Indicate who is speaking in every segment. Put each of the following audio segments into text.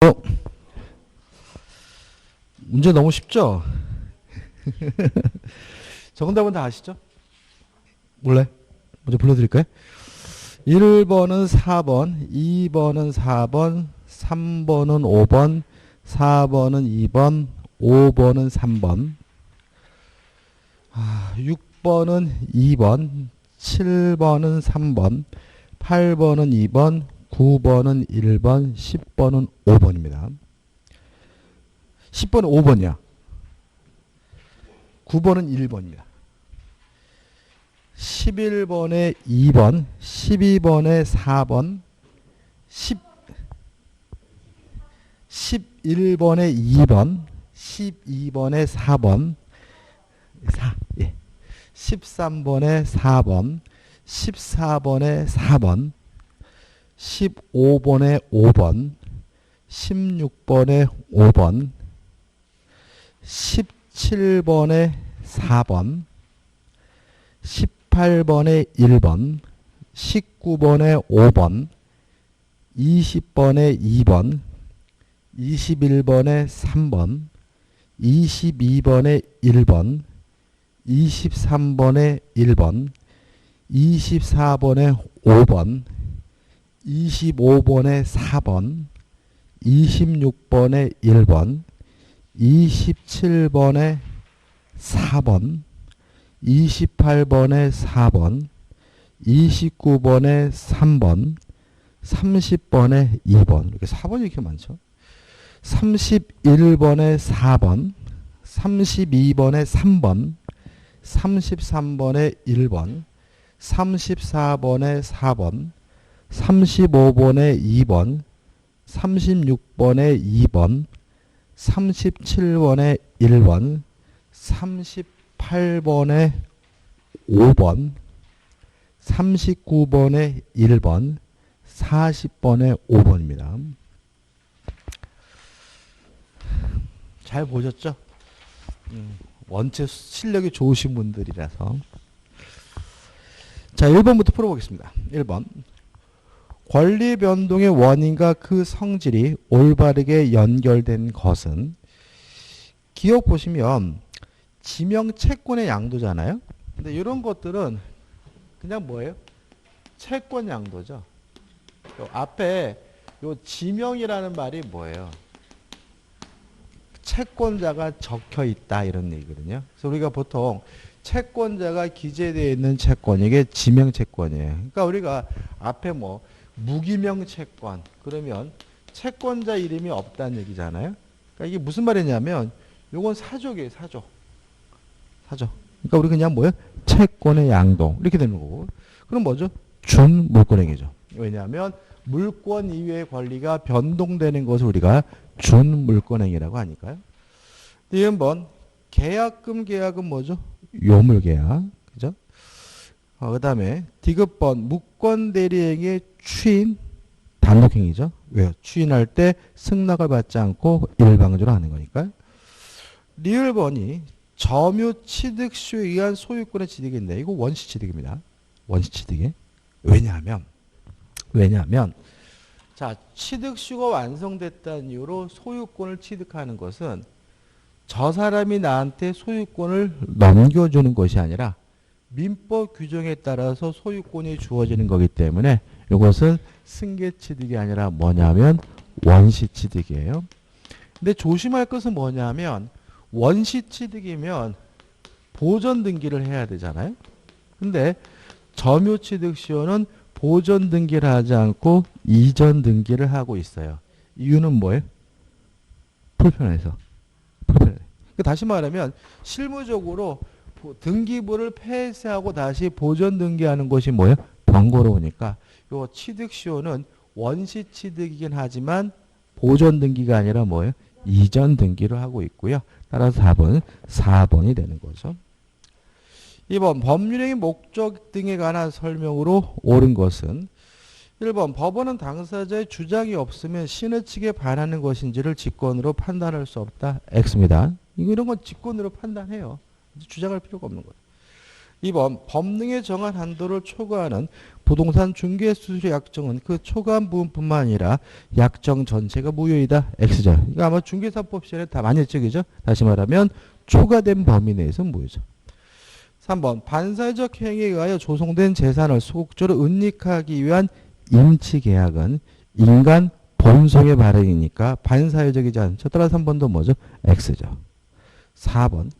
Speaker 1: 어, 문제 너무 쉽죠? 정답은 다 아시죠? 몰래? 먼저 불러드릴까요? 1번은 4번, 2번은 4번, 3번은 5번, 4번은 2번, 5번은 3번, 6번은 2번, 7번은 3번, 8번은 2번, 9번은 1번, 10번은 5번입니다. 10번은 5번이야. 9번은 1번입니다. 11번에 2번, 12번에 4번, 11번에 2번, 12번에 4번, 13번에 4번, 14번에 4번, 15번에 5번, 16번에 5번, 17번에 4번, 18번에 1번, 19번에 5번, 20번에 2번, 21번에 3번, 22번에 1번, 23번에 1번, 24번에 5번, 25번에 4번, 26번에 1번, 27번에 4번, 28번에 4번, 29번에 3번, 30번에 2번. 이렇게 4번이 이렇게 많죠. 31번에 4번, 32번에 3번, 33번에 1번, 34번에 4번, 35번에 2번, 36번에 2번, 37번에 1번, 38번에 5번, 39번에 1번, 40번에 5번입니다. 잘 보셨죠? 원체 실력이 좋으신 분들이라서. 자, 1번부터 풀어보겠습니다. 1번. 권리 변동의 원인과 그 성질이 올바르게 연결된 것은, 기억 보시면 지명 채권의 양도잖아요. 근데 이런 것들은 그냥 뭐예요? 채권 양도죠. 요 앞에 요 지명이라는 말이 뭐예요? 채권자가 적혀 있다 이런 얘기거든요. 그래서 우리가 보통 채권자가 기재되어 있는 채권, 이게 지명 채권이에요. 그러니까 우리가 앞에 뭐 무기명 채권 그러면 채권자 이름이 없다는 얘기잖아요. 그러니까 이게 무슨 말이냐면 요건 사족이에요. 사족. 그러니까 우리 그냥 뭐예요? 채권의 양도 이렇게 되는 거고. 그럼 뭐죠? 준물권행위죠. 왜냐하면 물권 이외의 권리가 변동되는 것을 우리가 준물권행위라고 하니까요. 2번 계약금 계약은 뭐죠? 요물계약. 그죠? 그 다음에 디귿번 무권대리행위의 추인 단독행위죠. 왜요? 추인할 때 승낙을 받지 않고 일방적으로 하는 거니까요. 리을번이 점유취득수에 의한 소유권의 취득인데 이거 원시취득입니다. 원시취득이. 왜냐하면 자, 취득수가 완성됐다는 이유로 소유권을 취득하는 것은 저 사람이 나한테 소유권을 넘겨주는 것이 아니라 민법 규정에 따라서 소유권이 주어지는 거기 때문에 이것은 승계취득이 아니라 뭐냐면 원시취득이에요. 근데 조심할 것은 뭐냐면 원시취득이면 보전 등기를 해야 되잖아요. 근데 점유취득시효는 보전 등기를 하지 않고 이전 등기를 하고 있어요. 이유는 뭐예요? 불편해서. 그러니까 다시 말하면 실무적으로 등기부를 폐쇄하고 다시 보전 등기하는 것이 뭐예요? 번거로우니까 요 취득시효는 원시취득이긴 하지만 보전 등기가 아니라 뭐예요? 이전 등기를 하고 있고요. 따라서 4번이 되는 거죠. 2번 법률행위 목적 등에 관한 설명으로 옳은 것은 1번 법원은 당사자의 주장이 없으면 신의 측에 반하는 것인지를 직권으로 판단할 수 없다. X입니다. 이런 건 직권으로 판단해요. 주장할 필요가 없는 거예요. 2번 법령에 정한 한도를 초과하는 부동산 중개수수료 약정은 그 초과한 부분뿐만 아니라 약정 전체가 무효이다. X죠. 이거 아마 중개사법 시간에 다 많이 했죠. 그죠? 다시 말하면 초과된 범위 내에서 무효죠. 3번 반사회적 행위에 의하여 조성된 재산을 소극적으로 은닉하기 위한 임치계약은 인간 본성의 발행이니까 반사회적이지 않죠. 따라서 3번도 뭐죠? X죠. 4번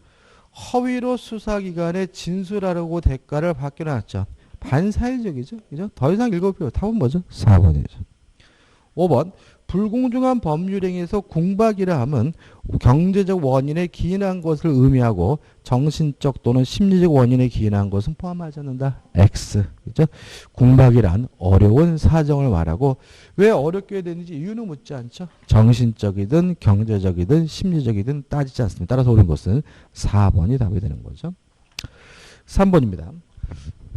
Speaker 1: 허위로 수사기관에 진술하려고 대가를 받기로 했죠. 반사회적이죠. 그죠? 더 이상 읽을 필요 답은 뭐죠? 4번이죠. 5번 불공정한 법률행위에서 궁박이라 함은 경제적 원인에 기인한 것을 의미하고 정신적 또는 심리적 원인에 기인한 것은 포함하지 않는다. X. 그죠? 궁박이란 어려운 사정을 말하고 왜 어렵게 되는지 이유는 묻지 않죠. 정신적이든 경제적이든 심리적이든 따지지 않습니다. 따라서 옳은 것은 4번이 답이 되는 거죠. 3번입니다.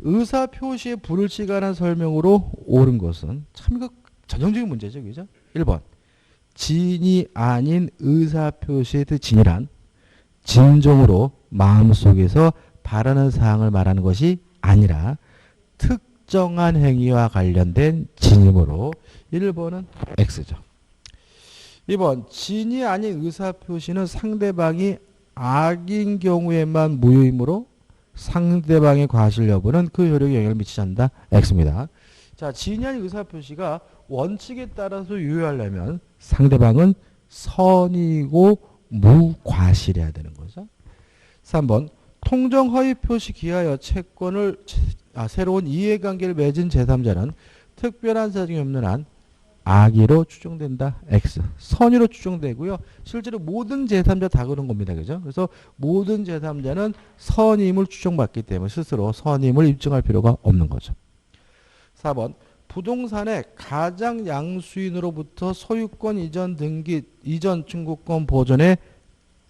Speaker 1: 의사표시에 불일치간한 설명으로 옳은 것은 참 이거 전형적인 문제죠. 그죠? 1번 진이 아닌 의사표시의 뜻 진이란 진정으로 마음속에서 바라는 사항을 말하는 것이 아니라 특정한 행위와 관련된 진임으로 1번은 X죠. 2번 진이 아닌 의사표시는 상대방이 악인 경우에만 무효이므로 상대방의 과실 여부는 그 효력에 영향을 미치지 않는다. X입니다. 자, 진이 아닌 의사표시가 원칙에 따라서 유효하려면 상대방은 선이고 무과실해야 되는 거죠. 3번 통정허위 표시 기하여 채권을 새로운 이해관계를 맺은 제3자는 특별한 사정이 없는 한 악의로 추정된다. X. 선의로 추정되고요. 실제로 모든 제3자 다 그런 겁니다. 그죠? 그래서 모든 제3자는 선임을 추정받기 때문에 스스로 선임을 입증할 필요가 없는 거죠. 4번 부동산의 가장 양수인으로부터 소유권 이전 등기, 이전 청구권 보존의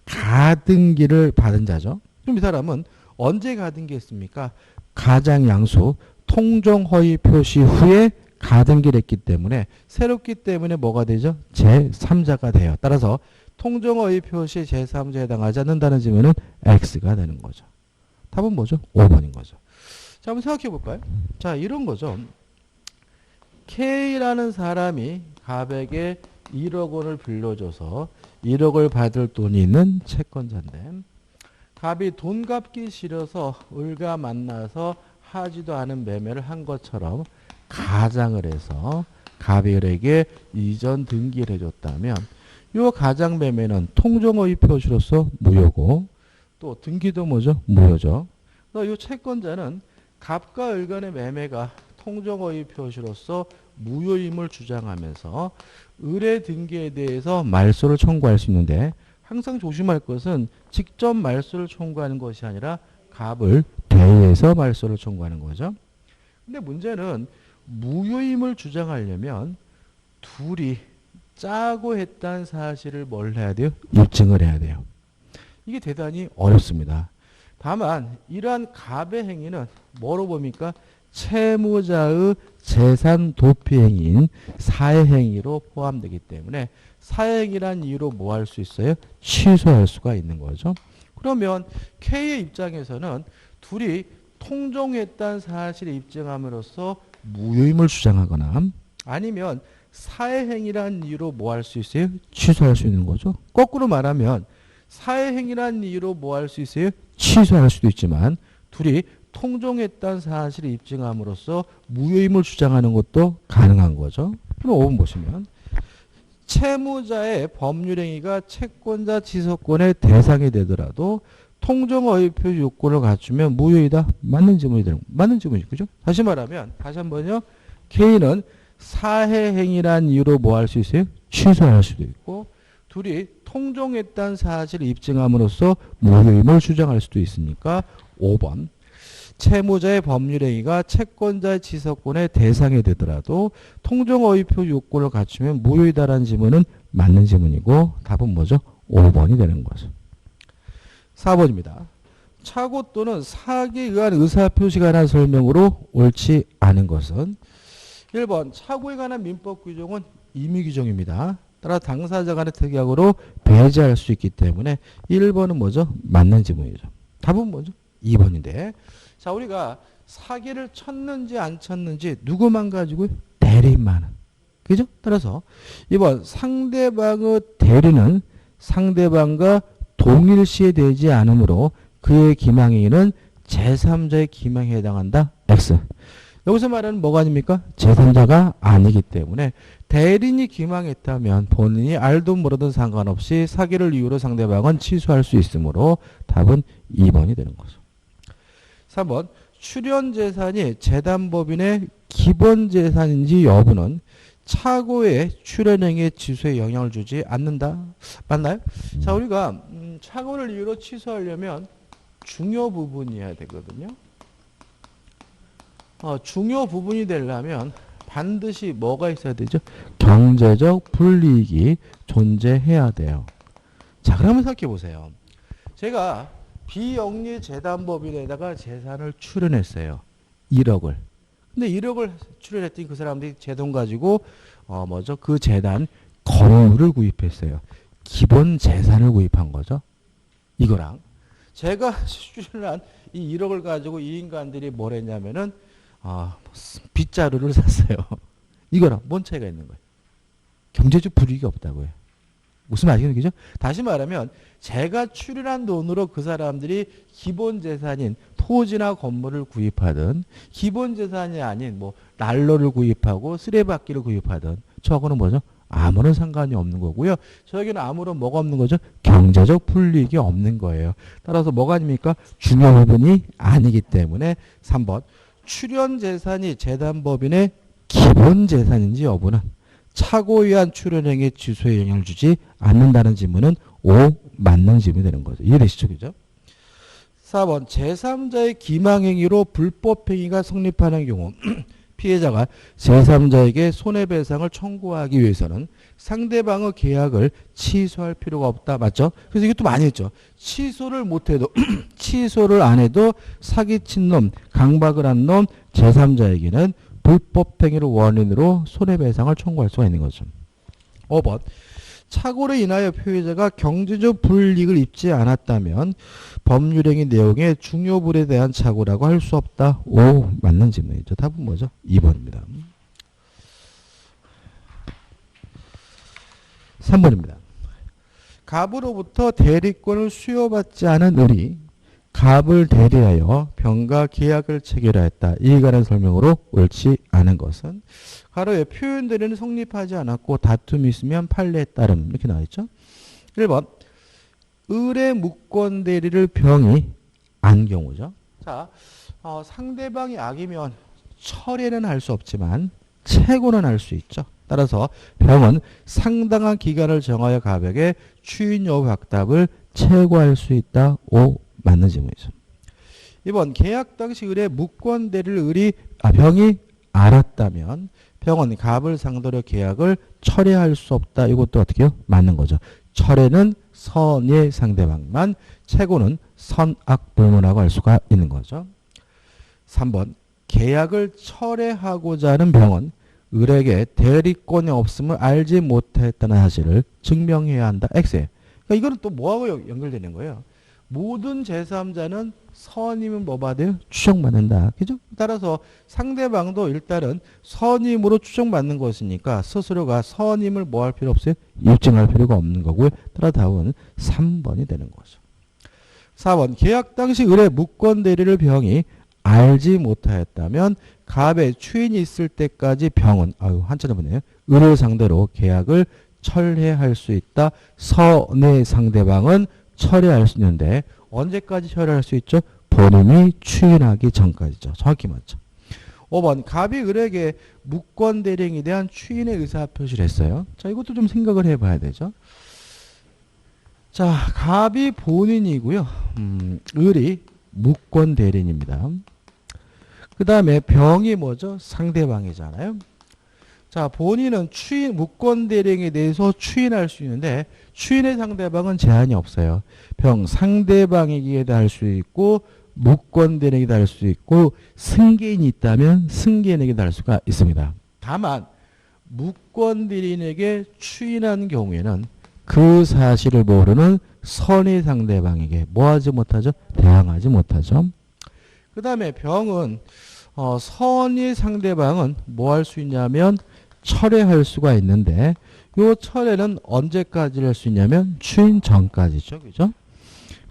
Speaker 1: 가등기를 받은 자죠. 그럼 이 사람은 언제 가등기 했습니까? 가장 양수 통정허위 표시 후에 가등기를 했기 때문에 새롭기 때문에 뭐가 되죠? 제3자가 돼요. 따라서 통정허위 표시 제3자에 해당하지 않는다는 질문은 X가 되는 거죠. 답은 뭐죠? 5번인 거죠. 자, 한번 생각해 볼까요? 자, 이런 거죠. K라는 사람이 갑에게 1억 원을 빌려줘서 1억을 받을 돈이 있는 채권자인데 갑이 돈 갚기 싫어서 을과 만나서 하지도 않은 매매를 한 것처럼 가장을 해서 갑이 을에게 이전 등기를 해줬다면 이 가장 매매는 통정허위 표시로서 무효고 또 등기도 뭐죠? 무효죠. 그래서 이 채권자는 갑과 을 간의 매매가 통정허위 표시로서 무효임을 주장하면서 을의 등기에 대해서 말소를 청구할 수 있는데 항상 조심할 것은 직접 말소를 청구하는 것이 아니라 갑을 대해서 말소를 청구하는 거죠. 근데 문제는 무효임을 주장하려면 둘이 짜고 했다는 사실을 뭘 해야 돼요? 입증을 해야 돼요. 이게 대단히 어렵습니다. 다만 이러한 갑의 행위는 뭐로 봅니까? 채무자의 재산 도피 행위인 사해행위로 포함되기 때문에 사해행위란 이유로 뭐 할 수 있어요? 취소할 수가 있는 거죠. 그러면 K의 입장에서는 둘이 통정했다는 사실을 입증함으로써 무효임을 주장하거나 아니면 사해행위란 이유로 뭐 할 수 있어요? 취소할 수 있는 거죠. 거꾸로 말하면 사해행위란 이유로 뭐 할 수 있어요? 취소할 수도 있지만 둘이 통정했다는 사실을 입증함으로써 무효임을 주장하는 것도 가능한 거죠. 그럼 5번 보시면 채무자의 법률행위가 채권자 지석권의 대상이 되더라도 통정허위 표시 요건을 갖추면 무효이다. 맞는 질문이 되는 맞는 질문이죠. 그죠? 다시 말하면 다시 한번요. K는 사해행위란 이유로 뭐 할 수 있어요? 취소할 수도 있고 둘이 통정했다는 사실을 입증함으로써 무효임을 주장할 수도 있으니까 5번 채무자의 법률행위가 채권자의 지석권의 대상이 되더라도 통정허위표 요건을 갖추면 무효이다라는 질문은 맞는 질문이고 답은 뭐죠? 5번이 되는 거죠. 4번입니다. 착오 또는 사기에 의한 의사표시가 관한 설명으로 옳지 않은 것은 1번 착오에 관한 민법 규정은 임의 규정입니다. 따라 당사자 간의 특약으로 배제할 수 있기 때문에 1번은 뭐죠? 맞는 질문이죠. 답은 뭐죠? 2번인데 자, 우리가 사기를 쳤는지 안 쳤는지 누구만 가지고? 대리인만은. 그죠? 따라서 이번 상대방의 대리는 상대방과 동일시되지 않으므로 그의 기망행위는 제3자의 기망에 해당한다. X. 여기서 말하는 뭐가 아닙니까? 제3자가 아니기 때문에 대리인이 기망했다면 본인이 알든 모르든 상관없이 사기를 이유로 상대방은 취소할 수 있으므로 답은 2번이 되는 거죠. 3번 출연재산이 재단법인의 기본재산인지 여부는 차고의 출연행위의 취소에 영향을 주지 않는다. 맞나요? 자, 우리가 차고를 이유로 취소하려면 중요 부분이어야 되거든요. 중요 부분이 되려면 반드시 뭐가 있어야 되죠? 경제적 불이익이 존재해야 돼요. 자, 그러면 생각해 보세요. 제가 비영리 재단법인에다가 재산을 출연했어요. 1억을. 근데 1억을 출연했더니 그 사람들이 제 돈 가지고 그 재단 건물을 구입했어요. 기본 재산을 구입한 거죠. 이거랑 제가 출연한 이 1억을 가지고 이 인간들이 뭘 했냐면은 빗자루를 샀어요. 이거랑 뭔 차이가 있는 거예요? 경제적 불이익이 없다고요. 무슨 말이죠? 다시 말하면 제가 출연한 돈으로 그 사람들이 기본 재산인 토지나 건물을 구입하든 기본 재산이 아닌 난로를 구입하고 쓰레받기를 구입하든 저거는 뭐죠? 아무런 상관이 없는 거고요. 저에게는 아무런 뭐가 없는 거죠? 경제적 불이익이 없는 거예요. 따라서 뭐가 아닙니까? 중요 부분이 아니기 때문에 3번 출연 재산이 재단법인의 기본 재산인지 여부는 차고에 의한 출연행위 취소에 영향을 주지 않는다는 질문은 O 맞는 질문이 되는 거죠. 이해되시죠? 그죠? 4번 제3자의 기망행위로 불법행위가 성립하는 경우 피해자가 제3자에게 손해배상을 청구하기 위해서는 상대방의 계약을 취소할 필요가 없다. 맞죠? 그래서 이것도 많이 했죠. 취소를 못해도 취소를 안 해도 사기친 놈, 강박을 한 놈, 제3자에게는 불법행위를 원인으로 손해배상을 청구할 수가 있는 거죠. 5번 착오로 인하여 피해자가 경제적 불이익을 입지 않았다면 법률행위 내용의 중요불에 대한 착오라고 할 수 없다. 오, 맞는 질문이죠. 답은 뭐죠? 2번입니다. 3번입니다. 갑으로부터 대리권을 수여받지 않은 을이 갑을 대리하여 병과 계약을 체결하였다. 이에 관한 설명으로 옳지 않은 것은 가로에 표현 대리는 성립하지 않았고 다툼이 있으면 판례에 따름 이렇게 나와있죠. 1번 을의 무권 대리를 병이 안 경우죠. 자, 상대방이 악이면 철회는 할 수 없지만 채고는 할 수 있죠. 따라서 병은 상당한 기간을 정하여 갑에게 추인 여부 확답을 채고할 수 있다. 오, 맞는 질문이죠. 2번 계약 당시 을의 무권 대리를 병이 알았다면 병은 갑을 상대로 계약을 철회할 수 없다. 이것도 어떻게 해요? 맞는 거죠. 철회는 선의 상대방만, 채고는 선악불문하고 할 수가 있는 거죠. 3번 계약을 철회하고자 하는 병은 을에게 대리권이 없음을 알지 못했다는 사실을 증명해야 한다. X에. 그러니까 이거는 또 뭐하고 연결되는 거예요? 모든 제3자는 선임은 뭐 받아요? 추정받는다. 그죠? 따라서 상대방도 일단은 선임으로 추정받는 것이니까 스스로가 선임을 뭐 할 필요 없어요? 입증할 필요가 없는 거고요. 따라 답은 3번이 되는 거죠. 4번 계약 당시 을의 무권 대리를 병이 알지 못하였다면 갑의 추인이 있을 때까지 병은 한자로 보네요. 을을 상대로 계약을 철회할 수 있다. 선의 상대방은 철회할 수 있는데 언제까지 철회할 수 있죠? 본인이 추인하기 전까지죠. 정확히 맞죠. 5번 갑이 을에게 무권 대리행위에 대한 추인의 의사표시를 했어요. 자, 이것도 좀 생각을 해봐야 되죠. 자, 갑이 본인이고요. 을이 무권 대리인입니다. 그 다음에 병이 뭐죠? 상대방이잖아요. 자, 본인은 무권 대리행위에 대해서 추인할 수 있는데 추인의 상대방은 제한이 없어요. 병 상대방에게도 할 수 있고 무권 대리행위도 할 수 있고 승계인이 있다면 승계인에게도 할 수가 있습니다. 다만 무권 대리인에게 추인한 경우에는 그 사실을 모르는 선의 상대방에게 뭐하지 못하죠? 대항하지 못하죠. 그 다음에 병은 선의 상대방은 뭐 할 수 있냐면 철회할 수가 있는데 요 철회는 언제까지 할 수 있냐면 추인 전까지죠. 그죠?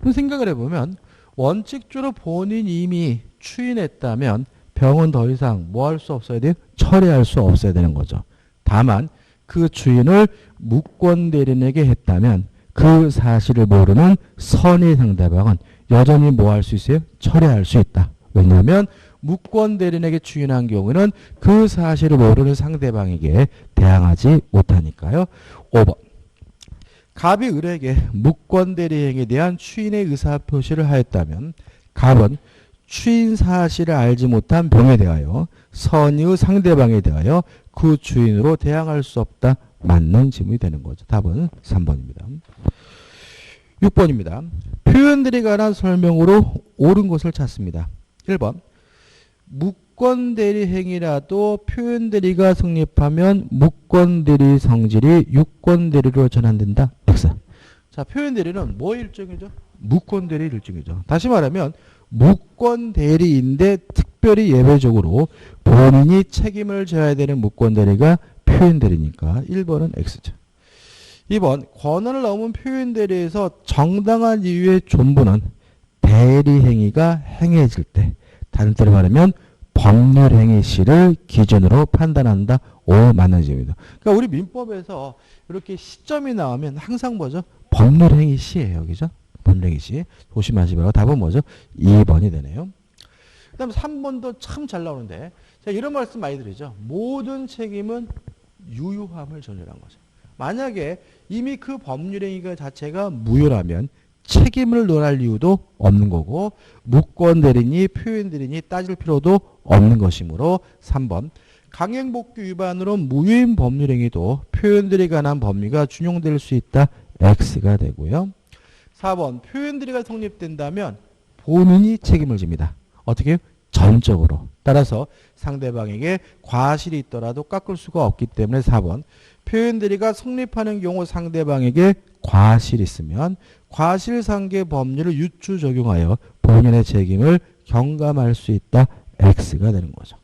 Speaker 1: 그럼 생각을 해보면 원칙적으로 본인이 이미 추인했다면 병은 더 이상 뭐 할 수 없어야 돼요? 철회할 수 없어야 되는 거죠. 다만 그 주인을 무권 대리인에게 했다면 그 사실을 모르는 선의 상대방은 여전히 뭐 할 수 있어요? 철회할 수 있다. 왜냐하면 무권 대리인에게 추인한 경우는 그 사실을 모르는 상대방에게 대항하지 못하니까요. 5번. 갑이 을에게 무권 대리행에 대한 추인의 의사표시를 하였다면 갑은 추인 사실을 알지 못한 병에 대하여 선의의 상대방에 대하여 그 주인으로 대항할 수 없다. 맞는 지문이 되는 거죠. 답은 3번입니다. 6번입니다. 표현들에 관한 설명으로 옳은 것을 찾습니다. 1번. 무권대리행위라도 표현대리가 성립하면 무권대리 성질이 유권대리로 전환된다. X. 자, 표현대리는 뭐 일종이죠? 무권대리 일종이죠. 다시 말하면 무권대리인데 특별히 예외적으로 본인이 책임을 져야 되는 무권대리가 표현대리니까 1번은 X죠. 2번. 권한을 넘은 표현대리에서 정당한 이유의 존부는 대리행위가 행해질 때, 다른 뜻으로 말하면 법률행위 시를 기준으로 판단한다. 오, 맞는 지입니다. 그러니까 우리 민법에서 이렇게 시점이 나오면 항상 뭐죠? 법률행위 시예요. 그죠? 법률행위 시. 조심하시고요. 답은 뭐죠? 2번이 되네요. 그 다음에 3번도 참 잘 나오는데, 제가 이런 말씀 많이 드리죠. 모든 책임은 유효함을 전제한 거죠. 만약에 이미 그 법률행위가 자체가 무효라면 책임을 논할 이유도 없는 거고 무권대리니 표현대리니 따질 필요도 없는 것이므로 3번 강행복귀 위반으로 무효인 법률행위도 표현대리에 관한 법리가 준용될 수 있다. X가 되고요. 4번 표현대리가 성립된다면 본인이 책임을 집니다. 어떻게 해요? 전적으로. 따라서 상대방에게 과실이 있더라도 깎을 수가 없기 때문에 4번 표현대리가 성립하는 경우 상대방에게 과실이 있으면 과실상계 법률을 유추 적용하여 본인의 책임을 경감할 수 있다. X가 되는 거죠.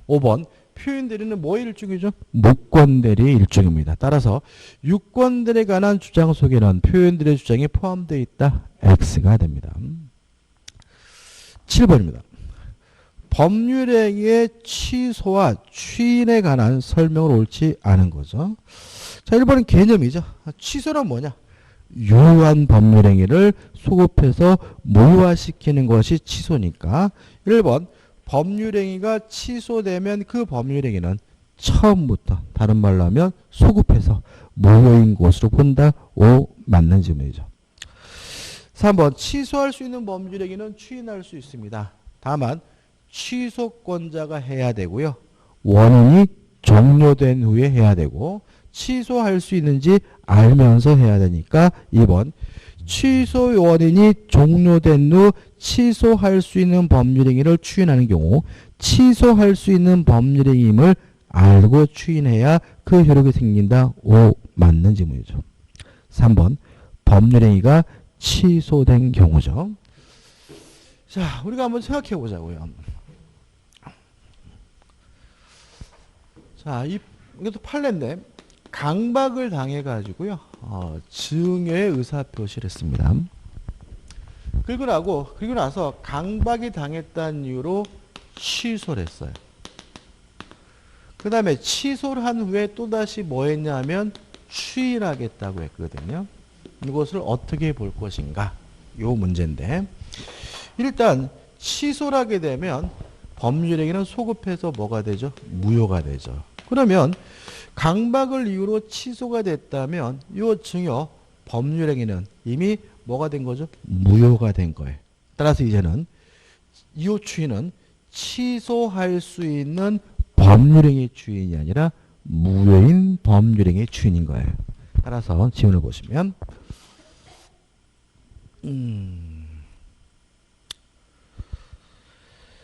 Speaker 1: 5번 표현대리는 뭐의 일종이죠? 무권대리의 일종입니다. 따라서 유권대리에 관한 주장 속에는 표현대리의 주장이 포함되어 있다. X가 됩니다. 7번입니다. 법률행위의 취소와 추인에 관한 설명을 옳지 않은 거죠. 자, 1번은 개념이죠. 취소는 뭐냐? 유효한 법률행위를 소급해서 무효화시키는 것이 취소니까 1번 법률행위가 취소되면 그 법률행위는 처음부터 다른 말로 하면 소급해서 무효인 것으로 본다. 오, 맞는 질문이죠. 3번 취소할 수 있는 법률행위는 추인할 수 있습니다. 다만 취소권자가 해야 되고요. 원인이 종료된 후에 해야 되고 취소할 수 있는지 알면서 해야 되니까 2번 취소 원인이 종료된 후 취소할 수 있는 법률행위를 추인하는 경우 취소할 수 있는 법률행위임을 알고 추인해야 그 효력이 생긴다. 오, 맞는 질문이죠. 3번 법률행위가 취소된 경우죠. 자, 우리가 한번 생각해 보자고요. 자, 이것도 판례인데 강박을 당해가지고요. 증여의 의사표시를 했습니다. 그리고 나서 강박이 당했다는 이유로 취소를 했어요. 그 다음에 취소를 한 후에 또다시 뭐 했냐면 추인하겠다고 했거든요. 이것을 어떻게 볼 것인가? 요 문제인데 일단 취소를 하게 되면 법률행위는 소급해서 뭐가 되죠? 무효가 되죠. 그러면 강박을 이유로 취소가 됐다면 이 증여 법률행위는 이미 뭐가 된 거죠? 무효가 된 거예요. 따라서 이제는 이 추인은 취소할 수 있는 법률행위 추인이 아니라 무효인 법률행위 추인인 거예요. 따라서 지문을 보시면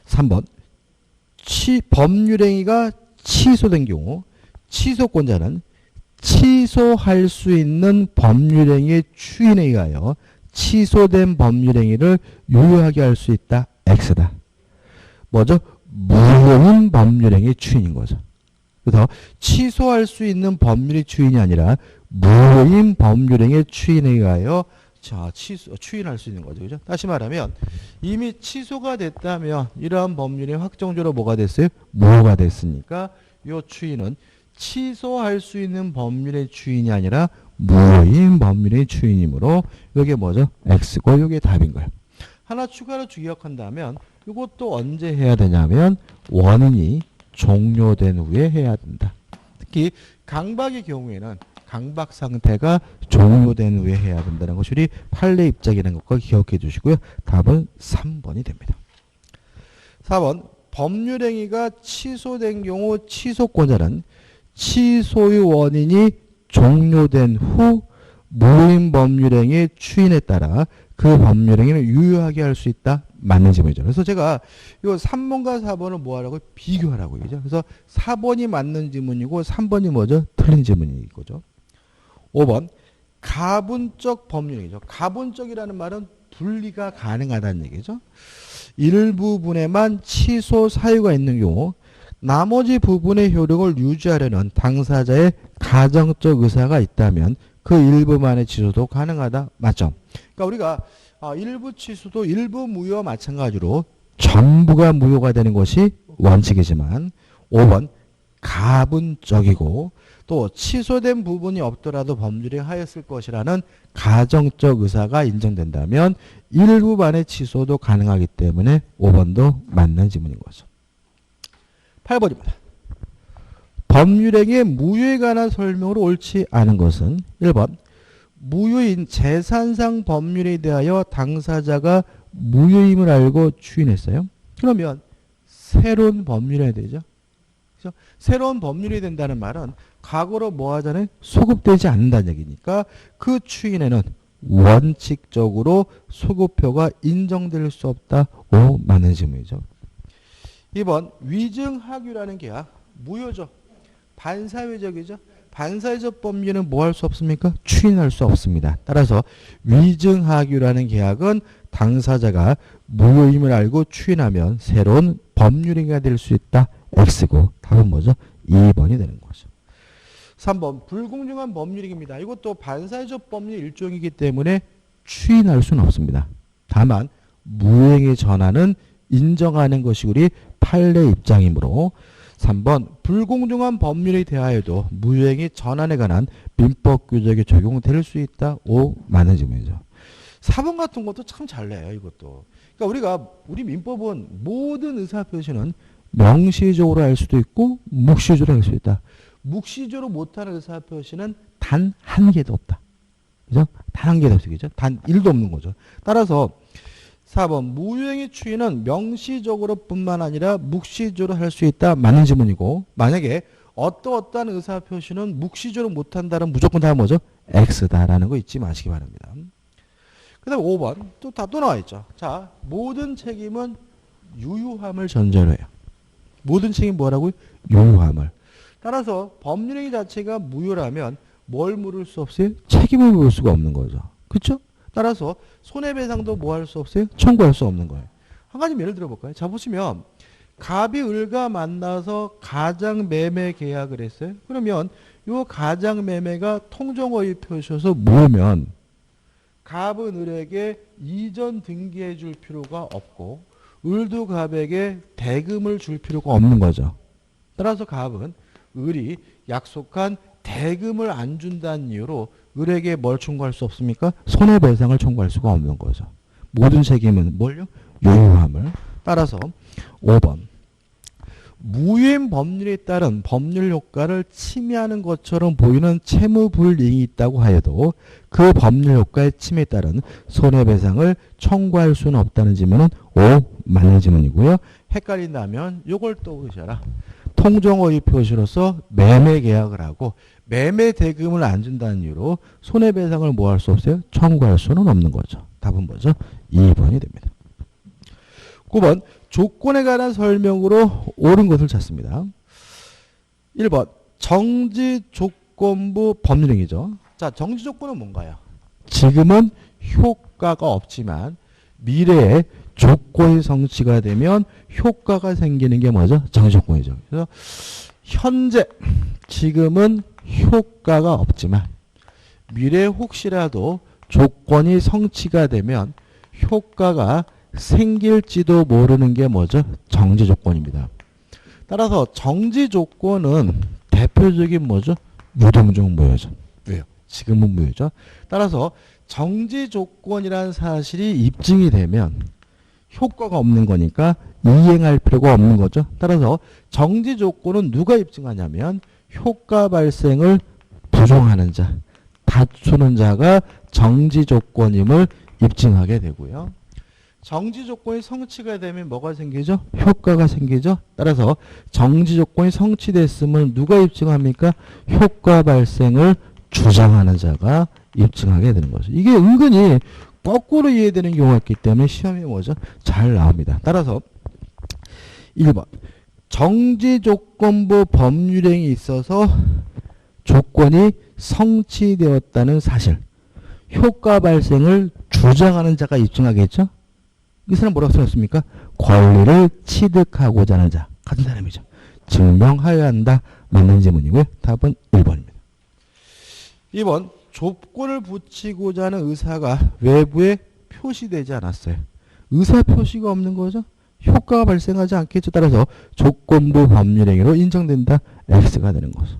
Speaker 1: 3번 법률행위가 취소된 경우 취소권자는 취소할 수 있는 법률행위의 추인에 의하여 취소된 법률행위를 유효하게 할 수 있다. X다. 뭐죠? 무효인 법률행위 추인인 거죠. 그래서 취소할 수 있는 법률의 추인이 아니라 무효인 법률행위 추인에 의하여 추인할 수 있는 거죠. 그죠? 다시 말하면 이미 취소가 됐다면 이러한 법률이 확정적으로 뭐가 됐어요? 무효가 됐으니까 이 추인은 취소할 수 있는 법률의 추인이 아니라 무효인 법률의 추인이므로 이게 뭐죠? X고 이게 답인 거예요. 하나 추가로 기억한다면 이것도 언제 해야 되냐면 원인이 종료된 후에 해야 된다. 특히 강박의 경우에는 강박 상태가 종료된 후에 해야 된다는 것이 우리 판례 입장이라는 것과 기억해 주시고요. 답은 3번이 됩니다. 4번 법률행위가 취소된 경우 취소권자는 취소의 원인이 종료된 후 무효인 법률행위 추인에 따라 그 법률행위를 유효하게 할 수 있다. 맞는 질문이죠. 그래서 제가 이 3번과 4번을 뭐 하라고? 비교하라고. 그죠? 그래서 4번이 맞는 질문이고 3번이 뭐죠? 틀린 질문인 거죠. 5번 가분적 법률행위죠. 가분적이라는 말은 분리가 가능하다는 얘기죠. 일부분에만 취소 사유가 있는 경우 나머지 부분의 효력을 유지하려는 당사자의 가정적 의사가 있다면 그 일부만의 취소도 가능하다. 맞죠? 그러니까 우리가 일부 취소도 일부 무효와 마찬가지로 전부가 무효가 되는 것이 원칙이지만 5번 가분적이고 또 취소된 부분이 없더라도 법률이 하였을 것이라는 가정적 의사가 인정된다면 일부만의 취소도 가능하기 때문에 5번도 맞는 질문인 거죠. 8번입니다. 법률행위의 무효에 관한 설명으로 옳지 않은 것은 1번 무효인 재산상 법률에 대하여 당사자가 무효임을 알고 추인했어요. 그러면 새로운 법률이 되죠. 그렇죠? 새로운 법률이 된다는 말은 과거로 뭐 하잖아요? 소급되지 않는다는 얘기니까 그 추인에는 원칙적으로 소급표가 인정될 수 없다. 오, 맞는 질문이죠. 2번 위증하규라는 계약 무효죠. 반사회적이죠. 반사회적 법률은 뭐 할 수 없습니까? 추인할 수 없습니다. 따라서 위증하규라는 계약은 당사자가 무효임을 알고 추인하면 새로운 법률행위가 될 수 있다. X고 답은 뭐죠? 2번이 되는 거죠. 3번 불공정한 법률행위입니다. 이것도 반사회적 법률 일종이기 때문에 추인할 수는 없습니다. 다만 무효행위 전환은 인정하는 것이 우리 판례 입장이므로 3번 불공정한 법률에 대하여도 무효행위 전환에 관한 민법 규정이 적용될 수 있다. 5 맞는 질문이죠. 4번 같은 것도 참 잘 내요. 이것도. 그러니까 우리 민법은 모든 의사표시는 명시적으로 할 수도 있고 묵시적으로 할 수 있다. 묵시적으로 못하는 의사표시는 단 한 개도 없다. 그죠? 단 한 개도 없죠. 그죠? 단 1도 없는 거죠. 따라서 4번 무효행위 추인은 명시적으로 뿐만 아니라 묵시적으로 할 수 있다. 맞는 질문이고 만약에 어떠한 의사표시는 묵시적으로 못한다면 무조건 다 뭐죠? X다라는 거 잊지 마시기 바랍니다. 그 다음에 5번 또 나와 있죠. 자, 모든 책임은 유효함을 전제로 해요. 모든 책임 뭐라고요? 유효함을. 따라서 법률행위 자체가 무효라면 뭘 물을 수 없어요? 책임을 물을 수가 없는 거죠. 그렇죠? 따라서 손해배상도 뭐 할 수 없어요? 청구할 수 없는 거예요. 한 가지 예를 들어볼까요? 자, 보시면 갑이 을과 만나서 가장매매 계약을 했어요. 그러면 이 가장매매가 통정허위 표시여서 무효면 갑은 을에게 이전 등기해 줄 필요가 없고 을도 갑에게 대금을 줄 필요가 없는 거죠. 따라서 갑은 을이 약속한 대금을 안 준다는 이유로 을에게 뭘 청구할 수 없습니까? 손해배상을 청구할 수가 없는 거죠. 모든 책임은 뭘요? 유효함을. 따라서 5번 무효인 법률에 따른 법률 효과를 침해하는 것처럼 보이는 채무불이익이 있다고 하여도 그 법률 효과의 침해에 따른 손해배상을 청구할 수는 없다는 질문은 5 맞는 질문이고요. 헷갈린다면 이걸 또 보셔라. 통정허위 표시로서 매매 계약을 하고 매매 대금을 안 준다는 이유로 손해배상을 뭐 할 수 없어요? 청구할 수는 없는 거죠. 답은 뭐죠? 2번이 됩니다. 9번 조건에 관한 설명으로 옳은 것을 찾습니다. 1번 정지조건부 법률행위죠. 자, 정지조건은 뭔가요? 지금은 효과가 없지만 미래에 조건이 성취가 되면 효과가 생기는 게 뭐죠? 정지 조건이죠. 그래서 현재 지금은 효과가 없지만 미래에 혹시라도 조건이 성취가 되면 효과가 생길지도 모르는 게 뭐죠? 정지 조건입니다. 따라서 정지 조건은 대표적인 뭐죠? 유동적 무효죠. 왜요? 지금은 무효죠. 따라서 정지 조건이라는 사실이 입증이 되면 효과가 없는 거니까 이행할 필요가 없는 거죠. 따라서 정지 조건은 누가 입증하냐면 효과 발생을 부정하는 자, 다투는 자가 정지 조건임을 입증하게 되고요. 정지 조건이 성취가 되면 뭐가 생기죠? 효과가 생기죠. 따라서 정지 조건이 성취됐으면 누가 입증합니까? 효과 발생을 주장하는 자가 입증하게 되는 거죠. 이게 은근히 거꾸로 이해되는 경우가 있기 때문에 시험이 뭐죠? 잘 나옵니다. 따라서 1번 정지조건부 법률행위 있어서 조건이 성취되었다는 사실 효과 발생을 주장하는 자가 입증하겠죠? 이 사람 뭐라고 써놨습니까? 권리를 취득하고자 하는 자 같은 사람이죠. 증명하여야 한다. 맞는 질문이고요. 답은 1번입니다. 2번 조건을 붙이고자 하는 의사가 외부에 표시되지 않았어요. 의사 표시가 없는 거죠. 효과가 발생하지 않겠죠. 따라서 조건부 법률행위로 인정된다. X가 되는 거죠.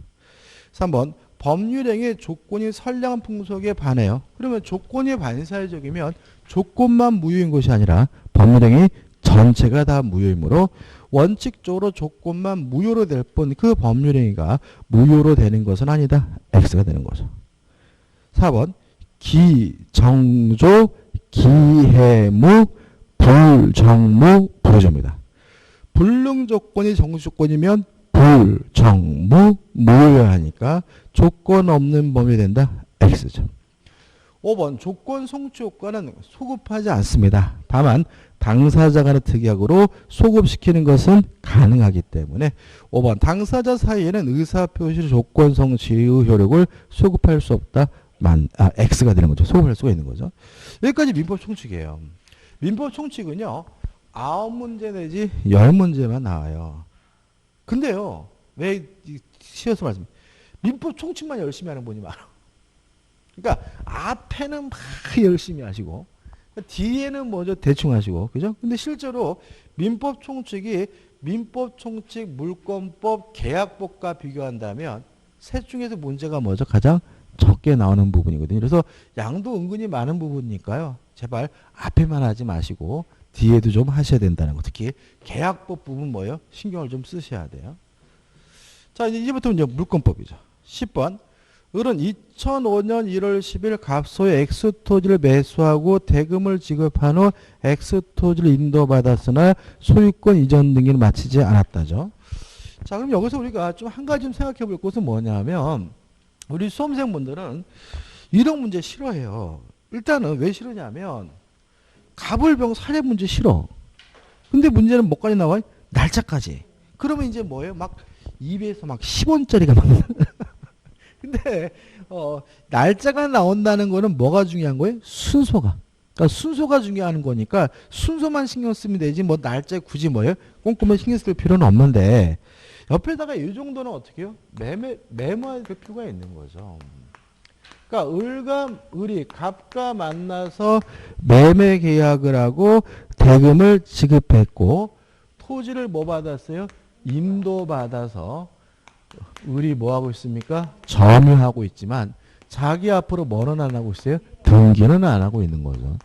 Speaker 1: 3번 법률행위의 조건이 선량한 풍속에 반해요. 그러면 조건이 반사회적이면 조건만 무효인 것이 아니라 법률행위 전체가 다 무효이므로 원칙적으로 조건만 무효로 될 뿐 그 법률행위가 무효로 되는 것은 아니다. X가 되는 거죠. 4번 기정조, 기해무, 불정무, 불효조입니다. 불능조건이 정지조건이면 불정무, 무효여야 하니까 조건 없는 범위 된다. X죠. 5번 조건 성취 효과는 소급하지 않습니다. 다만 당사자 간의 특약으로 소급시키는 것은 가능하기 때문에 5번 당사자 사이에는 의사표시 조건 성취의 효력을 소급할 수 없다. X가 되는 거죠. 소급할 수가 있는 거죠. 여기까지 민법 총칙이에요. 민법 총칙은요. 9문제 내지 10문제만 나와요. 근데요. 왜 쉬어서 말씀 민법 총칙만 열심히 하는 분이 많아. 그러니까 앞에는 막 열심히 하시고 뒤에는 뭐죠? 대충 하시고. 그죠? 근데 실제로 민법 총칙이 민법 총칙, 물권법, 계약법과 비교한다면 셋 중에서 문제가 뭐죠? 가장 적게 나오는 부분이거든요. 그래서 양도 은근히 많은 부분이니까요. 제발 앞에만 하지 마시고 뒤에도 좀 하셔야 된다는 거. 특히 계약법 부분 뭐예요? 신경을 좀 쓰셔야 돼요. 자, 이제부터 이제 물권법이죠. 10번. 을은 2005년 1월 10일 갑소의 X토지를 매수하고 대금을 지급한 후 X토지를 인도받았으나 소유권 이전 등기를 마치지 않았다죠. 자, 그럼 여기서 우리가 좀 한 가지 좀 생각해 볼 것은 뭐냐면 우리 수험생분들은 이런 문제 싫어해요. 일단은 왜 싫으냐면 갑을병 살해 문제 싫어. 근데 문제는 뭐까지 나와요? 날짜까지. 그러면 이제 뭐예요? 막 입에서 막 10원짜리가 막 근데 날짜가 나온다는 거는 뭐가 중요한 거예요? 순서가. 그러니까 순서가 중요한 거니까 순서만 신경 쓰면 되지 뭐 날짜에 굳이 뭐예요? 꼼꼼히 신경 쓸 필요는 없는데 옆에다가 이 정도는 어떻게 해요? 메모할 필요가 있는 거죠. 그러니까 을과 을이 갑과 만나서 매매 계약을 하고 대금을 지급했고 토지를 뭐 받았어요? 임도 받아서 을이 뭐 하고 있습니까? 점유하고 있지만 자기 앞으로 뭐는 안 하고 있어요? 등기는 안 하고 있는 거죠.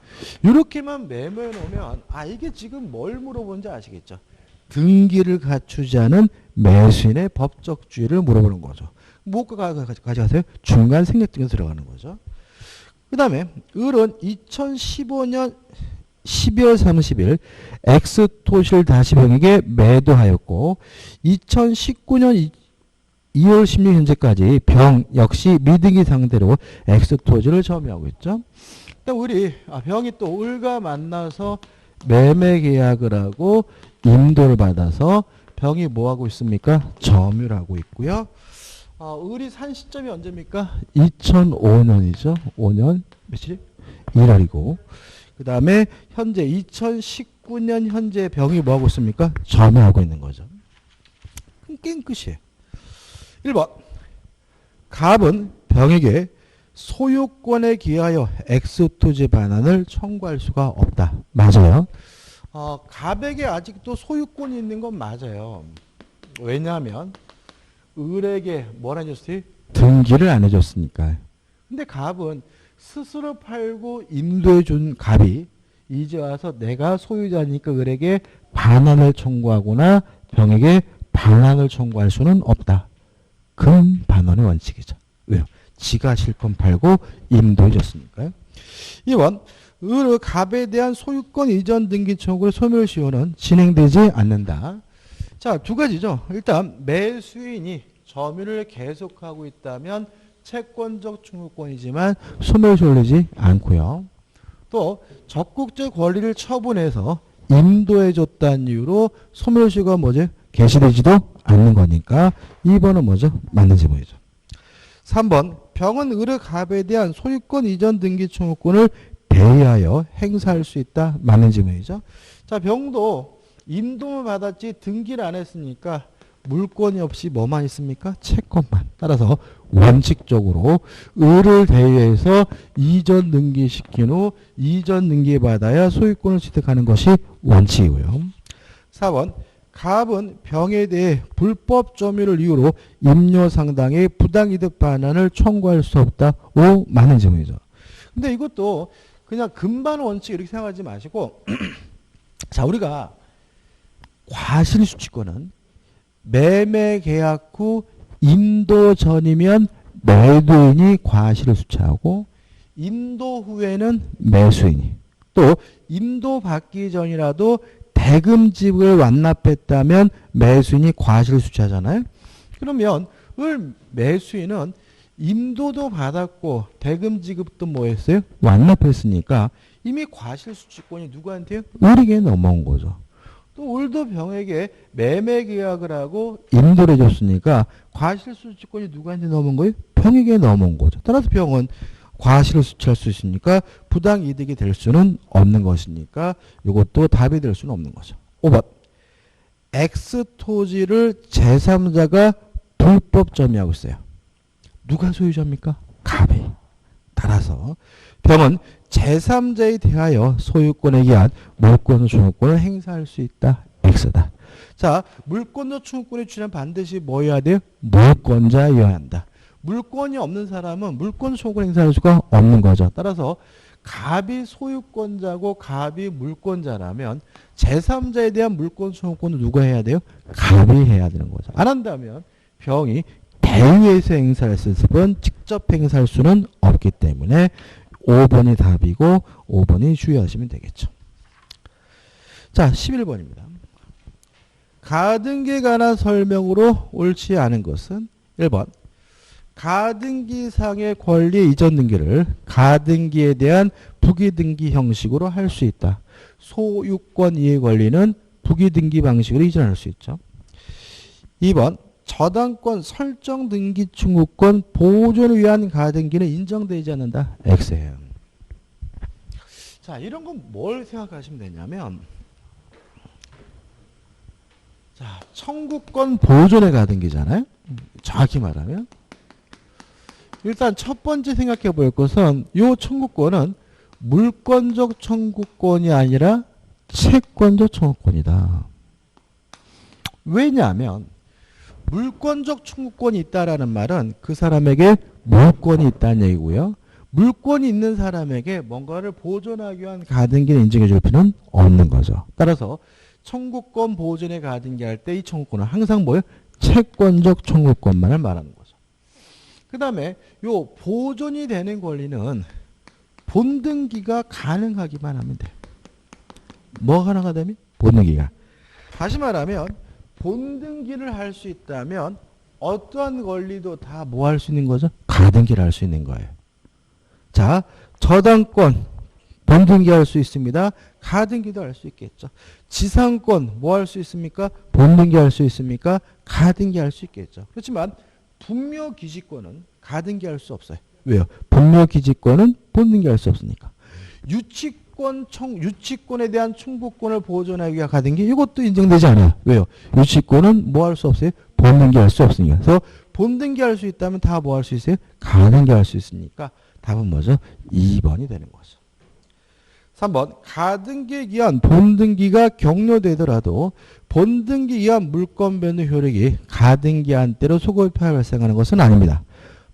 Speaker 1: 이렇게만 메모해 놓으면 이게 지금 뭘 물어보는지 아시겠죠? 등기를 갖추지 않은 매수인의 법적 주의를 물어보는 거죠. 뭐가 가져가세요? 중간 생략 등에서 들어가는 거죠. 그 다음에 을은 2015년 12월 30일 X토지를 다시 병에게 매도하였고 2019년 2월 16일 현재까지 병 역시 미등기 상대로 X토지를 점유하고 있죠. 일단 우리 병이 또 을과 만나서 매매 계약을 하고 임도를 받아서 병이 뭐 하고 있습니까? 점유를 하고 있고요. 을이 산 시점이 언제입니까? 2005년이죠. 5년 며칠이? 1월이고 그 다음에 현재 2019 19년 현재 병이 뭐하고 있습니까? 점유하고 있는 거죠. 그럼 게임 끝이에요. 1번 갑은 병에게 소유권에 기하여 X토지 반환을 청구할 수가 없다. 맞아요. 갑에게 아직도 소유권이 있는 건 맞아요. 왜냐하면 을에게 뭘 안 해줬어요? 등기를 안 해줬으니까. 근데 갑은 스스로 팔고 인도해준 갑이 이제 와서 내가 소유자니까 을에게 반환을 청구하거나 병에게 반환을 청구할 수는 없다. 금반환의 원칙이죠. 왜요? 지가 실컷 팔고 인도해줬으니까요. 2번 을 갑에 대한 소유권 이전 등기 청구의 소멸시효는 진행되지 않는다. 자, 두 가지죠. 일단 매수인이 점유를 계속하고 있다면 채권적 청구권이지만 소멸시효되지 않고요. 또 적극적 권리를 처분해서 인도해줬다는 이유로 소멸시효가 뭐죠? 개시되지도 않는 거니까 2번은 뭐죠? 맞는 지문이죠. 3번 병은 을의 갑에 대한 소유권 이전 등기 청구권을 대의하여 행사할 수 있다. 맞는 지문이죠. 자, 병도 인도를 받았지 등기를 안 했으니까 물권이 없이 뭐만 있습니까? 채권만. 따라서 원칙적으로 을을 대의해서 이전 등기시킨 후 이전 등기 받아야 소유권을 취득하는 것이 원칙이고요. 4번 갑은 병에 대해 불법 점유를 이유로 임료 상당의 부당이득 반환을 청구할 수 없다. 5. 맞는 질문이죠. 근데 이것도 그냥 금반 원칙 이렇게 생각하지 마시고 자, 우리가 과실수취권은 매매 계약 후 인도 전이면 매도인이 과실을 수취하고 인도 후에는 매수인이 또 인도 받기 전이라도 대금 지급을 완납했다면 매수인이 과실을 수취하잖아요. 그러면 을 매수인은 인도도 받았고 대금 지급도 뭐 했어요? 완납했으니까 이미 과실수취권이 누구한테요? 을에게 넘어온 거죠. 또 을도 병에게 매매 계약을 하고 인도를 해줬으니까 과실수취권이 누구한테 넘어온 거예요? 병에게 넘어온 거죠. 따라서 병은 과실을 수취할 수 있으니까 부당이득이 될 수는 없는 것이니까 이것도 답이 될 수는 없는 거죠. 5번 X토지를 제3자가 불법 점유하고 있어요. 누가 소유자입니까? 갑이. 따라서 병은 제3자에 대하여 소유권에 의한 물권의 청구권을 행사할 수 있다. X다. 자, 물권의 청구권의 주인은 반드시 뭐여야 돼요? 물권자여야 한다. 물권이 없는 사람은 물권 청구권 행사할 수가 없는 거죠. 따라서 갑이 소유권자고 갑이 물권자라면 제3자에 대한 물권 청구권은 누가 해야 돼요? 갑이 해야 되는 거죠. 안 한다면 병이 대위에서 행사했을 뿐 직접 행사할 수는 없기 때문에 5번이 답이고 5번이 주의하시면 되겠죠. 자, 11번입니다. 가등기에 관한 설명으로 옳지 않은 것은 1번 가등기상의 권리 이전 등기를 가등기에 대한 부기등기 형식으로 할 수 있다. 소유권 이해 권리는 부기등기 방식으로 이전할 수 있죠. 2번 저당권 설정 등기 청구권 보존을 위한 가등기는 인정되지 않는다. X예요. 자, 이런 건 뭘 생각하시면 되냐면 자, 청구권 보존의 가등기잖아요. 정확히 말하면 일단 첫 번째 생각해 볼 것은 이 청구권은 물권적 청구권이 아니라 채권적 청구권이다. 왜냐하면 물권적 청구권이 있다라는 말은 그 사람에게 물권이 있다는 얘기고요. 물권이 있는 사람에게 뭔가를 보존하기 위한 가등기를 인정해 줄 필요는 없는 거죠. 따라서 청구권 보존의 가등기 할 때 이 청구권은 항상 뭐예요? 채권적 청구권만을 말하는 거죠. 그 다음에 요 보존이 되는 권리는 본등기가 가능하기만 하면 돼요. 뭐가 가능하다면? 본등기가. 다시 말하면 본등기를 할 수 있다면 어떠한 권리도 다 뭐 할 수 있는 거죠? 가등기를 할 수 있는 거예요. 자, 저당권 본등기 할 수 있습니다. 가등기도 할 수 있겠죠. 지상권 뭐 할 수 있습니까? 본등기 할 수 있습니까? 가등기 할 수 있겠죠. 그렇지만 분묘기지권은 가등기 할 수 없어요. 왜요? 분묘기지권은 본등기 할 수 없으니까. 유치권에 대한 청구권을 보존하기 위한 가등기 이것도 인정되지 않아요. 왜요? 유치권은 뭐 할 수 없어요? 본등기할 수 없으니까. 그래서 본등기할 수 있다면 다 뭐 할 수 있어요? 가등기할 수 있으니까 답은 뭐죠? 2번이 되는 거죠. 3번 가등기에 기한 본등기가 격려되더라도 본등기에 의한 물권 변동 효력이 가등기한 때로 소급효과 발생하는 것은 아닙니다.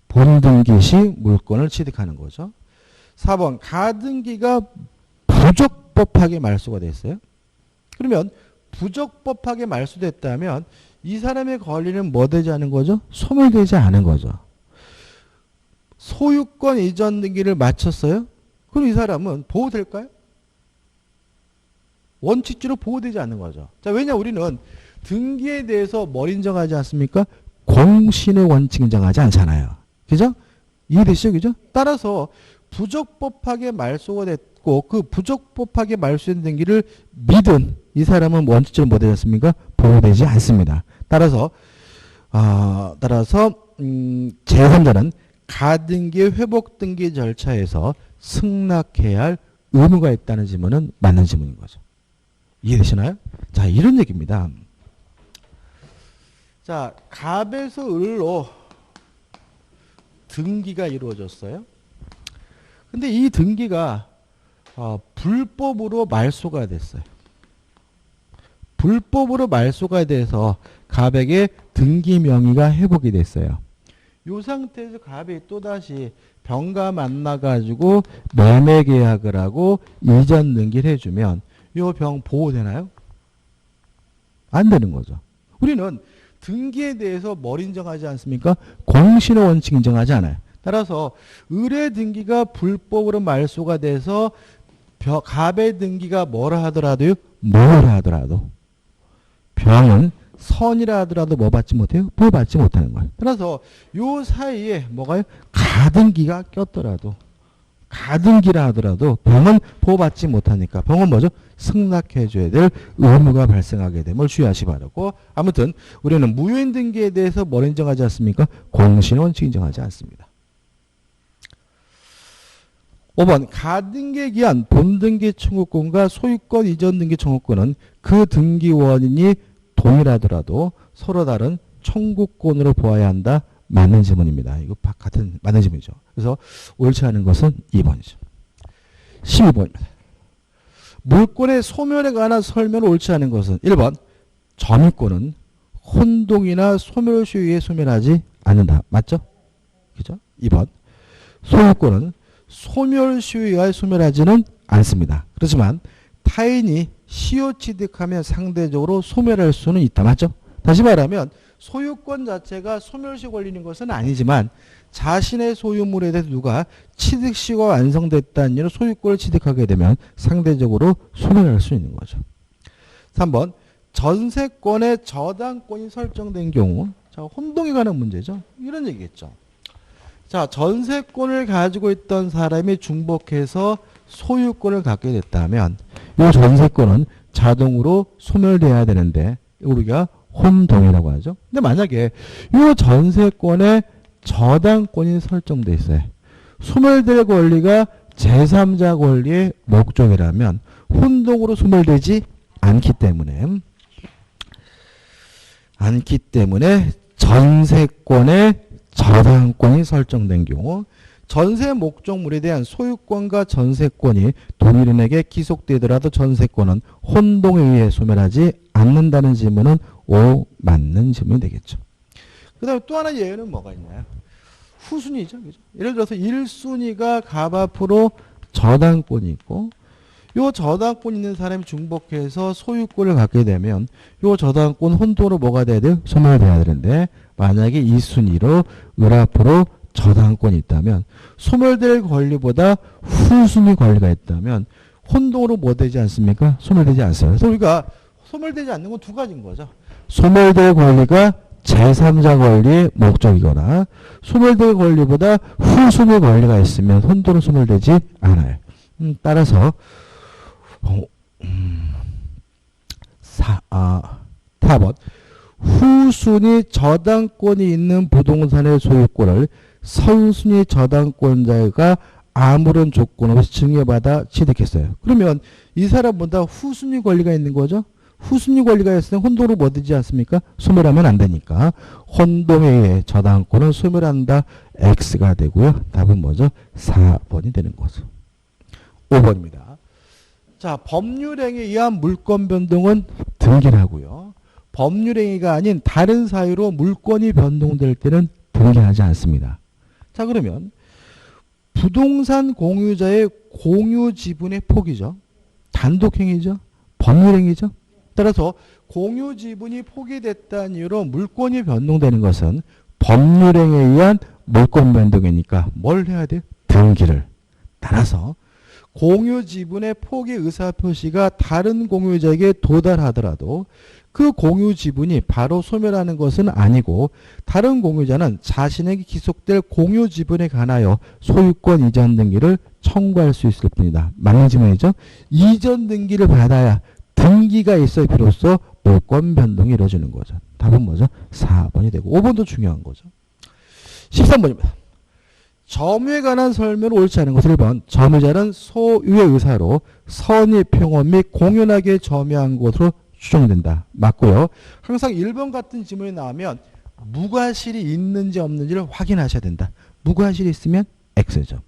Speaker 1: 본등기 시 물권을 취득하는 거죠. 4번 가등기가 부적법하게 말소가 됐어요. 그러면 부적법하게 말소됐다면 이 사람의 권리는 뭐 되지 않은 거죠? 소멸되지 않은 거죠. 소유권 이전 등기를 마쳤어요. 그럼 이 사람은 보호될까요? 원칙적으로 보호되지 않는 거죠. 자, 왜냐 우리는 등기에 대해서 뭘 인정하지 않습니까? 공신의 원칙 인정하지 않잖아요. 그죠? 이해되시죠? 그죠? 따라서 부적법하게 말소가 됐고 그 부적법하게 말소된 등기를 믿은 이 사람은 원칙적으로 뭐 되지 않습니까? 보호되지 않습니다. 따라서 제3자는 가등기의 회복 등기 절차에서 승낙해야 할 의무가 있다는 질문은 맞는 질문인 거죠. 이해되시나요? 자, 이런 얘기입니다. 자, 갑에서 을로 등기가 이루어졌어요. 근데 이 등기가 불법으로 말소가 됐어요. 불법으로 말소가 돼서 갑에게 등기 명의가 회복이 됐어요. 이 상태에서 갑이 또다시 병가 만나가지고 매매 계약을 하고 이전 등기를 해주면 이 병 보호되나요? 안 되는 거죠. 우리는 등기에 대해서 뭘 인정하지 않습니까? 공신의 원칙 인정하지 않아요. 따라서 을의 등기가 불법으로 말소가 돼서 갑의 등기가 뭐라 하더라도요? 뭐라 하더라도 병은 선이라 하더라도 뭐 받지 못해요? 보호받지 못하는 거예요. 따라서 요 사이에 뭐가요? 가등기가 꼈더라도 가등기라 하더라도 병은 보호받지 못하니까 병은 뭐죠? 승낙해줘야 될 의무가 발생하게 됨을 주의하시 바라고 아무튼 우리는 무효인 등기에 대해서 뭘 인정하지 않습니까? 공신의 원칙 인정하지 않습니다. 5번 가등기에 기한 본등기 청구권과 소유권 이전 등기 청구권은 그 등기 원인이 동일하더라도 서로 다른 청구권으로 보아야 한다. 맞는 질문입니다. 이거 같은 맞는 질문이죠. 그래서 옳지 않은 것은 2번이죠. 12번입니다. 물권의 소멸에 관한 설명을 옳지 않은 것은 1번 점유권은 혼동이나 소멸시 의해 소멸하지 않는다. 맞죠? 그죠? 2번 소유권은 소멸시 의해 소멸하지는 않습니다. 그렇지만 타인이 시효 취득하면 상대적으로 소멸할 수는 있다. 맞죠? 다시 말하면 소유권 자체가 소멸시 걸리는 것은 아니지만 자신의 소유물에 대해서 누가 취득시효가 완성됐다는 이유로 소유권을 취득하게 되면 상대적으로 소멸할 수 있는 거죠. 3번 전세권의 저당권이 설정된 경우 자, 혼동에 관한 문제죠. 이런 얘기겠죠. 자, 전세권을 가지고 있던 사람이 중복해서 소유권을 갖게 됐다면 이 전세권은 자동으로 소멸돼야 되는데 우리가 혼동이라고 하죠. 근데 만약에 이 전세권에 저당권이 설정돼 있어요. 소멸될 권리가 제3자 권리의 목적이라면 혼동으로 소멸되지 않기 때문에 전세권에 저당권이 설정된 경우 전세 목적물에 대한 소유권과 전세권이 동일인에게 기속되더라도 전세권은 혼동에 의해 소멸하지 않는다는 질문은 O 맞는 질문이 되겠죠. 그 다음에 또 하나 예외는 뭐가 있나요? 후순위죠. 그죠? 예를 들어서 1순위가 갑 앞으로 저당권이 있고 요 저당권 있는 사람이 중복해서 소유권을 갖게 되면 요 저당권 혼동으로 뭐가 돼야 돼요? 소멸돼야 되는데 만약에 2순위로 을 앞으로 저당권이 있다면 소멸될 권리보다 후순위 권리가 있다면 혼동으로 뭐 되지 않습니까? 소멸되지 않습니다. 그래서 우리가 소멸되지 않는 건 두 가지인 거죠. 소멸될 권리가 제3자 권리의 목적이거나 소멸될 권리보다 후순위 권리가 있으면 혼동으로 소멸되지 않아요. 따라서 4번 후순위 저당권이 있는 부동산의 소유권을 선순위 저당권자가 아무런 조건 없이 증여받아 취득했어요. 그러면 이 사람보다 후순위 권리가 있는 거죠. 후순위 권리가 있으면 혼동으로 뭐 되지 않습니까? 소멸하면 안 되니까 혼동에 의해 저당권은 소멸한다. X가 되고요. 답은 뭐죠? 4번이 되는 거죠. 5번입니다. 자, 법률행위에 의한 물권 변동은 등기하고요. 법률행위가 아닌 다른 사유로 물권이 변동될 때는 등기하지 않습니다. 자, 그러면 부동산 공유자의 공유 지분의 폭이죠. 단독행위죠. 법률행위죠. 따라서 공유 지분이 포기됐다는 이유로 물권이 변동되는 것은 법률행위에 의한 물권 변동이니까 뭘 해야 돼요? 등기를. 따라서 공유 지분의 포기 의사표시가 다른 공유자에게 도달하더라도 그 공유 지분이 바로 소멸하는 것은 아니고 다른 공유자는 자신에게 기속될 공유 지분에 관하여 소유권 이전 등기를 청구할 수 있을 뿐이다. 맞는 질문이죠? 이전 등기를 받아야 등기가 있어 비로소 물권 변동이 이루어지는 거죠. 답은 뭐죠? 4번이 되고 5번도 중요한 거죠. 13번입니다. 점유에 관한 설명을 옳지 않은 것을 1번 점유자는 소유의 의사로 선의 평원 및 공연하게 점유한 것으로 추정된다. 맞고요. 항상 1번 같은 지문이 나오면 무과실이 있는지 없는지를 확인하셔야 된다. 무과실이 있으면 X죠.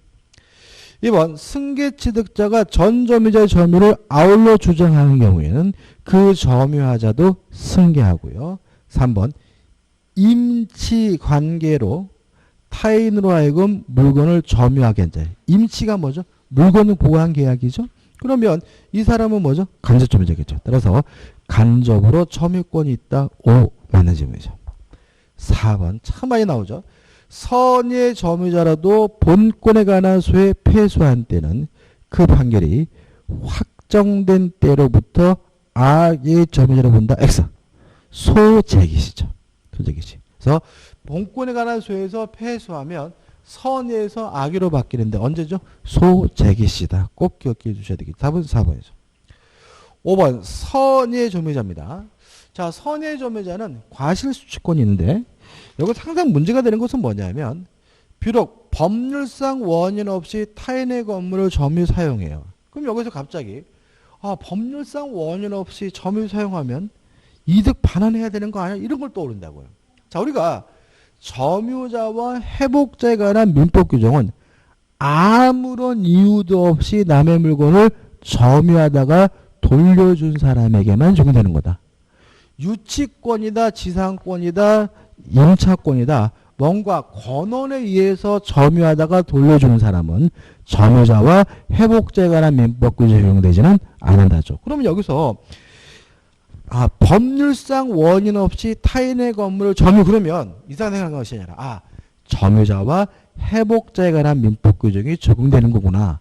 Speaker 1: 2번 승계취득자가 전 점유자의 점유를 아울러 주장하는 경우에는 그 점유하자도 승계하고요. 3번 임치관계로 타인으로 하여금 물건을 점유하게 한 자. 임치가 뭐죠? 물건을 보호한 계약이죠. 그러면 이 사람은 뭐죠? 간접 점유자겠죠. 따라서 간접으로 점유권이 있다. 5 맞는 질문이죠. 4번 참 많이 나오죠. 선의의 점유자라도 본권에 관한 소에 패소한 때는 그 판결이 확정된 때로부터 악의 점유자로 본다. X. 소재기시죠. 소재기시. 그래서 본권에 관한 소에서 패소하면 선의에서 악의로 바뀌는데 언제죠? 소재기시다. 꼭 기억해 주셔야 되겠죠. 답은 4번이죠. 5번 선의의 점유자입니다. 자, 선의의 점유자는 과실수취권이 있는데 여기서 항상 문제가 되는 것은 뭐냐면 비록 법률상 원인 없이 타인의 건물을 점유 사용해요. 그럼 여기서 갑자기 법률상 원인 없이 점유 사용하면 이득 반환해야 되는 거 아니야? 이런 걸 떠오른다고요. 자, 우리가 점유자와 회복자에 관한 민법 규정은 아무런 이유도 없이 남의 물건을 점유하다가 돌려준 사람에게만 적용되는 거다. 유치권이다, 지상권이다, 임차권이다. 뭔가 권한에 의해서 점유하다가 돌려주는 사람은 점유자와 회복자에 관한 민법 규정이 적용되지는 않는다죠. 그러면 여기서 법률상 원인 없이 타인의 건물을 점유 그러면 이상하게 생각하는 것이 아니라 점유자와 회복자에 관한 민법 규정이 적용되는 거구나.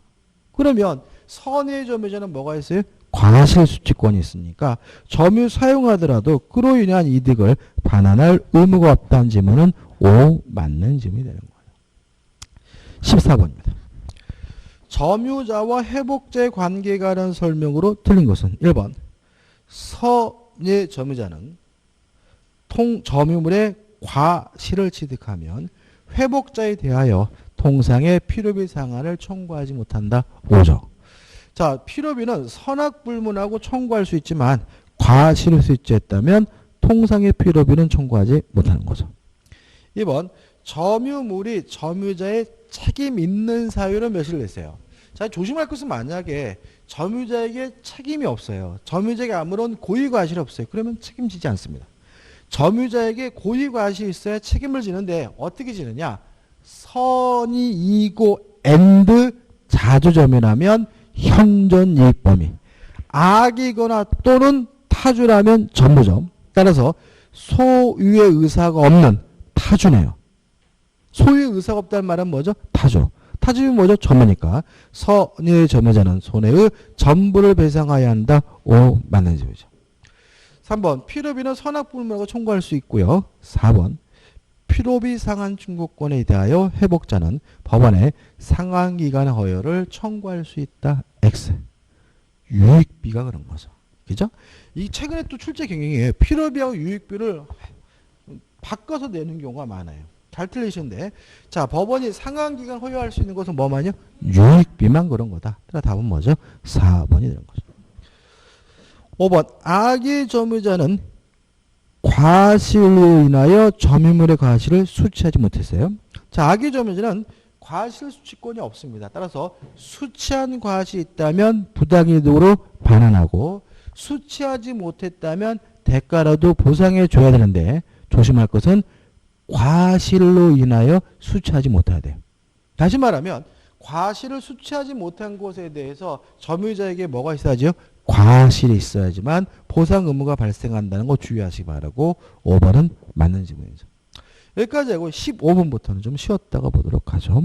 Speaker 1: 그러면 선의 점유자는 뭐가 있어요? 과실수취권이 있으니까 점유 사용하더라도 그로 인한 이득을 반환할 의무가 없다는 질문은 5 맞는 질문이 되는 거예요. 14번입니다. 점유자와 회복자의 관계에 관한 설명으로 틀린 것은 1번 선의 점유자는 점유물의 과실을 취득하면 회복자에 대하여 통상의 필요비 상한을 청구하지 못한다. 5죠. 자, 필요비는 선악불문하고 청구할 수 있지만 과실을 수취했다면 통상의 필요비는 청구하지 못하는 거죠. 2번 점유물이 점유자의 책임 있는 사유로 몇을 냈어요. 자, 조심할 것은 만약에 점유자에게 책임이 없어요. 점유자에게 아무런 고의과실이 없어요. 그러면 책임지지 않습니다. 점유자에게 고의과실이 있어야 책임을 지는데 어떻게 지느냐? 선이 이고 앤드 자주점유라면 현존 이익 범위. 악이거나 또는 타주라면 전부죠. 따라서 소유의 의사가 없는 타주네요. 소유의 의사가 없다는 말은 뭐죠? 타주. 타주는 뭐죠? 전부니까. 선의의 점유자는 손해의 전부를 배상하여야 한다. 5 맞는 질문이죠. 3번 필요비는 선악불문하고 청구할 수 있고요. 4번 필요비 상한 청구권에 대하여 회복자는 법원에 상환기간 허여를 청구할 수 있다. X. 유익비가 그런 거죠. 그죠? 이 최근에 또 출제 경향이에요. 필요비하고 유익비를 바꿔서 내는 경우가 많아요. 잘 틀리시는데. 자, 법원이 상환기간 허용할 수 있는 것은 뭐만요? 유익비만 그런 거다. 그래서 답은 뭐죠? 4번이 되는 거죠. 5번. 악의 점유자는 과실로 인하여 점유물의 과실을 수취하지 못했어요. 자, 악의 점유자는 과실 수취권이 없습니다. 따라서 수취한 과실이 있다면 부당이득으로 반환하고 수취하지 못했다면 대가라도 보상해 줘야 되는데 조심할 것은 과실로 인하여 수취하지 못해야 돼요. 다시 말하면 과실을 수취하지 못한 것에 대해서 점유자에게 뭐가 있어야죠? 과실이 있어야지만 보상 의무가 발생한다는 거 주의하시기 바라고 5번은 맞는 지문이죠. 여기까지 하고 15번부터는 좀 쉬었다가 보도록 하죠.